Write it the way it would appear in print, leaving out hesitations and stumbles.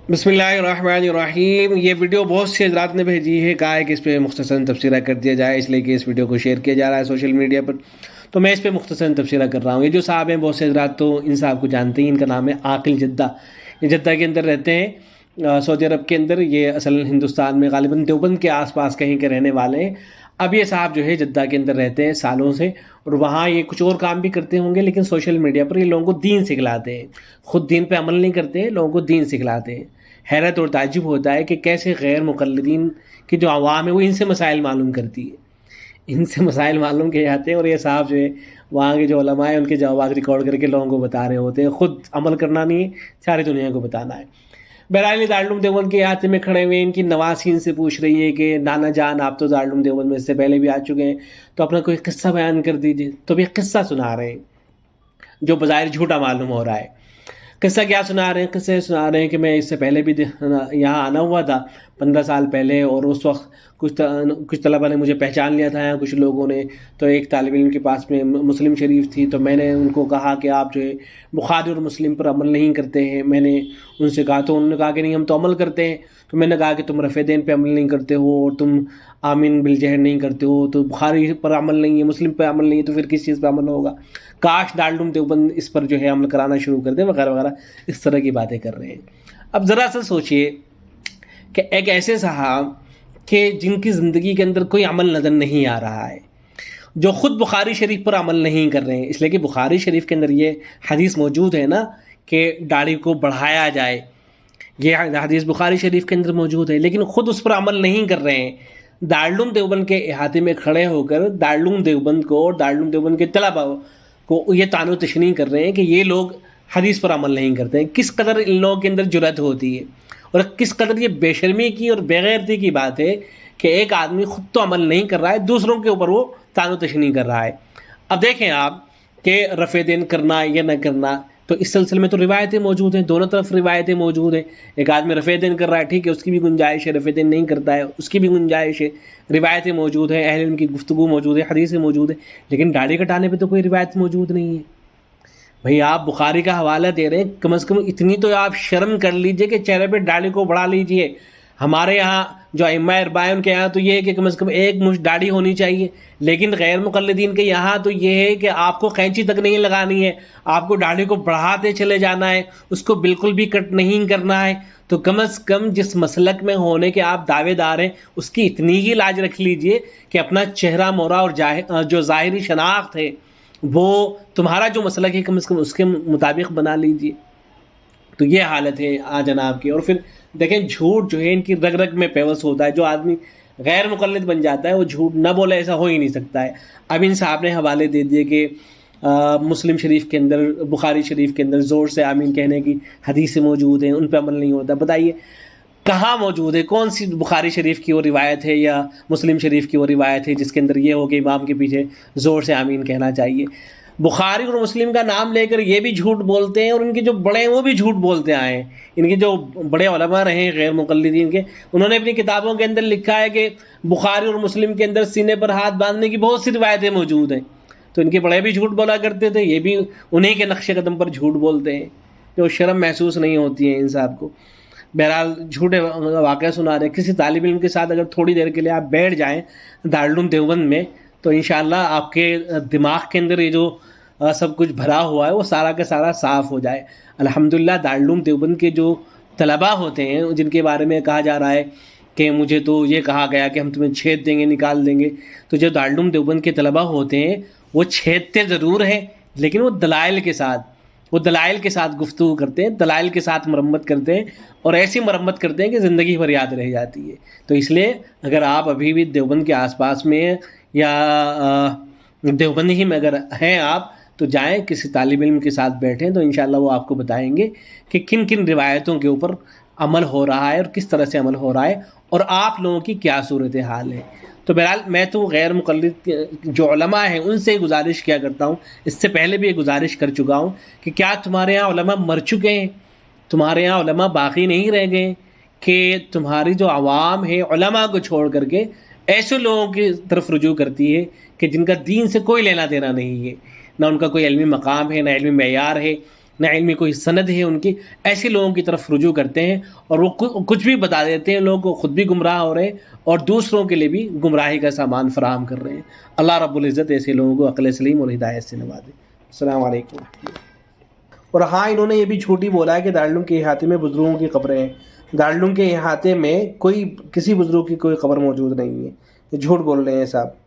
بسم اللہ الرحمن الرحیم۔ یہ ویڈیو بہت سے حضرات نے بھیجی ہے، کہا ہے کہ اس پہ مختصراً تبصرہ کر دیا جائے، اس لیے کہ اس ویڈیو کو شیئر کیا جا رہا ہے سوشل میڈیا پر، تو میں اس پہ مختصراً تبصرہ کر رہا ہوں۔ یہ جو صاحب ہیں، بہت سے حضرات تو ان صاحب کو جانتے ہیں، ان کا نام ہے عاقل جدہ۔ یہ جدہ کے اندر رہتے ہیں، سعودی عرب کے اندر۔ یہ اصل ہندوستان میں غالباً دیوبند کے آس پاس کہیں کے رہنے والے ہیں۔ اب یہ صاحب جو ہے جدہ کے اندر رہتے ہیں سالوں سے، اور وہاں یہ کچھ اور کام بھی کرتے ہوں گے، لیکن سوشل میڈیا پر یہ لوگوں کو دین سکھلاتے ہیں۔ خود دین پہ عمل نہیں کرتے ہیں، لوگوں کو دین سکھلاتے ہیں۔ حیرت اور تعجب ہوتا ہے کہ کیسے غیر مقلدین کی جو عوام ہے وہ ان سے مسائل معلوم کرتی ہے، ان سے مسائل معلوم کیے جاتے ہیں، اور یہ صاحب جو ہے وہاں کے جو علماء ہیں ان کے جوابات ریکارڈ کر کے لوگوں کو بتا رہے ہوتے ہیں۔ خود عمل کرنا نہیں ہے، ساری دنیا کو بتانا ہے۔ بہرحال دارالعلوم دیوبند کے احاطے میں کھڑے ہوئے، ان کی نواسی ان سے پوچھ رہی ہے کہ نانا جان آپ تو دارالعلوم دیوبند میں اس سے پہلے بھی آ چکے ہیں، تو اپنا کوئی قصہ بیان کر دیجیے۔ تو یہ قصہ سنا رہے ہیں جو بظاہر جھوٹا معلوم ہو رہا ہے۔ قصہ کیا سنا رہے ہیں؟ قصے سنا رہے ہیں کہ میں اس سے پہلے بھی یہاں آنا ہوا تھا 15 سال پہلے، اور اس وقت کچھ طلبہ نے مجھے پہچان لیا تھا، یا کچھ لوگوں نے۔ تو ایک طالب علم کے پاس میں مسلم شریف تھی، تو میں نے ان کو کہا کہ آپ جو ہے بخاری اور مسلم پر عمل نہیں کرتے ہیں۔ میں نے ان سے کہا، تو انہوں نے کہا کہ نہیں، ہم تو عمل کرتے ہیں۔ تو میں نے کہا کہ تم رفع دین پہ عمل نہیں کرتے ہو، اور تم آمین بالجہر نہیں کرتے ہو، تو بخاری پر عمل نہیں ہے، مسلم پہ عمل نہیں ہے، تو پھر کس چیز پہ عمل ہوگا؟ کاش دارالعلوم دیوبند اس پر جو ہے عمل کرانا شروع کر دے، وغیرہ وغیرہ، اس طرح کی باتیں کر رہے ہیں۔ اب ذرا سا سوچئے کہ ایک ایسے صاحب کہ جن کی زندگی کے اندر کوئی عمل نظر نہیں آ رہا ہے، جو خود بخاری شریف پر عمل نہیں کر رہے ہیں، اس لیے کہ بخاری شریف کے اندر یہ حدیث موجود ہے نا کہ داڑھی کو بڑھایا جائے، یہ حدیث بخاری شریف کے اندر موجود ہے، لیکن خود اس پر عمل نہیں کر رہے ہیں۔ دارالعلوم دیوبند کے احاطے میں کھڑے ہو کر دارالعلوم دیوبند کو اور دارالعلوم دیوبند کے طلباء کو یہ طعن و تشنیع کر رہے ہیں کہ یہ لوگ حدیث پر عمل نہیں کرتے ہیں۔ کس قدر ان لوگوں کے اندر جرأت ہوتی ہے، اور کس قدر یہ بے شرمی کی اور بے غیرتی کی بات ہے کہ ایک آدمی خود تو عمل نہیں کر رہا ہے، دوسروں کے اوپر وہ طعن و تشنیع کر رہا ہے۔ اب دیکھیں آپ کہ رفع دین کرنا یا نہ کرنا، تو اس سلسلے میں تو روایتیں موجود ہیں، دونوں طرف روایتیں موجود ہیں۔ ایک آدمی رفع دین کر رہا ہے، ٹھیک ہے، اس کی بھی گنجائش ہے، رفع دین نہیں کرتا ہے، اس کی بھی گنجائش ہے، روایتیں موجود ہیں، اہل علم کی گفتگو موجود ہے، حدیثیں موجود ہیں، لیکن داڑھی کٹانے پہ تو کوئی روایت موجود نہیں ہے۔ بھئی آپ بخاری کا حوالہ دے رہے ہیں، کم از کم اتنی تو آپ شرم کر لیجئے کہ چہرے پہ داڑھی کو بڑھا لیجئے۔ ہمارے یہاں جو ائمہ اربعہ ان کے یہاں تو یہ ہے کہ کم از کم ایک مشت داڑھی ہونی چاہیے، لیکن غیر مقلدین کے یہاں تو یہ ہے کہ آپ کو قینچی تک نہیں لگانی ہے، آپ کو داڑھی کو بڑھاتے چلے جانا ہے، اس کو بالکل بھی کٹ نہیں کرنا ہے۔ تو کم از کم جس مسلک میں ہونے کے آپ دعوے دار ہیں، اس کی اتنی ہی لاج رکھ لیجئے کہ اپنا چہرہ مورا اور جو ظاہری شناخت ہے وہ تمہارا جو مسلک ہے کم از کم اس کے مطابق بنا لیجئے۔ تو یہ حالت ہے جناب کی۔ اور پھر دیکھیں جھوٹ جو ہے ان کی رگ رگ میں پیوست ہوتا ہے، جو آدمی غیر مقلد بن جاتا ہے وہ جھوٹ نہ بولے ایسا ہو ہی نہیں سکتا ہے۔ اب ان صاحب نے حوالے دے دیے کہ مسلم شریف کے اندر، بخاری شریف کے اندر زور سے آمین کہنے کی حدیثیں موجود ہیں، ان پہ عمل نہیں ہوتا۔ بتائیے کہاں موجود ہے؟ کون سی بخاری شریف کی وہ روایت ہے یا مسلم شریف کی وہ روایت ہے جس کے اندر یہ ہو کہ امام کے پیچھے زور سے آمین کہنا چاہیے؟ بخاری اور مسلم کا نام لے کر یہ بھی جھوٹ بولتے ہیں، اور ان کے جو بڑے ہیں وہ بھی جھوٹ بولتے آئے ہیں۔ ان کے جو بڑے علماء رہے ہیں غیر مقلدین کے، انہوں نے اپنی کتابوں کے اندر لکھا ہے کہ بخاری اور مسلم کے اندر سینے پر ہاتھ باندھنے کی بہت سی روایتیں موجود ہیں۔ تو ان کے بڑے بھی جھوٹ بولا کرتے تھے، یہ بھی انہیں کے نقش قدم پر جھوٹ بولتے ہیں، جو شرم محسوس نہیں ہوتی ہے ان صاحب کو۔ بہرحال جھوٹے واقعہ سنا رہے ہیں۔ کسی طالب علم کے ساتھ اگر تھوڑی دیر کے لیے آپ بیٹھ جائیں دارالعلوم دیوبند میں، تو انشاءاللہ آپ کے دماغ کے اندر یہ جو سب کچھ بھرا ہوا ہے وہ سارا کا سارا صاف ہو جائے۔ الحمدللہ دارالعلوم دیوبند کے جو طلباء ہوتے ہیں جن کے بارے میں کہا جا رہا ہے کہ مجھے تو یہ کہا گیا کہ ہم تمہیں چھید دیں گے، نکال دیں گے، تو جو دارالعلوم دیوبند کے طلباء ہوتے ہیں وہ چھیدتے ضرور ہیں، لیکن وہ دلائل کے ساتھ گفتگو کرتے ہیں، دلائل کے ساتھ مرمت کرتے ہیں، اور ایسی مرمت کرتے ہیں کہ زندگی بھر یاد رہ جاتی ہے۔ تو اس لیے اگر آپ ابھی بھی دیوبند کے آس پاس میں یا دیوبند ہی میں اگر ہیں آپ، تو جائیں کسی طالب علم کے ساتھ بیٹھیں، تو انشاءاللہ وہ آپ کو بتائیں گے کہ کن کن روایتوں کے اوپر عمل ہو رہا ہے اور کس طرح سے عمل ہو رہا ہے، اور آپ لوگوں کی کیا صورتحال ہے۔ تو بہرحال میں تو غیر مقلد جو علماء ہیں ان سے گزارش کیا کرتا ہوں، اس سے پہلے بھی یہ گزارش کر چکا ہوں کہ کیا تمہارے یہاں علماء مر چکے ہیں؟ تمہارے یہاں علماء باقی نہیں رہ گئے کہ تمہاری جو عوام ہے علماء کو چھوڑ کر کے ایسے لوگوں کی طرف رجوع کرتی ہے کہ جن کا دین سے کوئی لینا دینا نہیں ہے، نہ ان کا کوئی علمی مقام ہے، نہ علمی معیار ہے، نہ علمی کوئی سند ہے ان کی، ایسے لوگوں کی طرف رجوع کرتے ہیں اور وہ کچھ بھی بتا دیتے ہیں، لوگوں کو خود بھی گمراہ ہو رہے ہیں اور دوسروں کے لیے بھی گمراہی کا سامان فراہم کر رہے ہیں۔ اللہ رب العزت ایسے لوگوں کو عقل سلیم اور ہدایت سے نوازے۔ السلام علیکم ورحمۃ اللہ۔ اور ہاں، انہوں نے یہ بھی جھوٹ ہی بولا ہے کہ دارالعلوم کے احاطے میں بزرگوں کی قبریں ہیں۔ دارالعلوم کے احاطے میں کسی بزرگ کی کوئی قبر موجود نہیں ہے، یہ جھوٹ بول رہے ہیں صاحب۔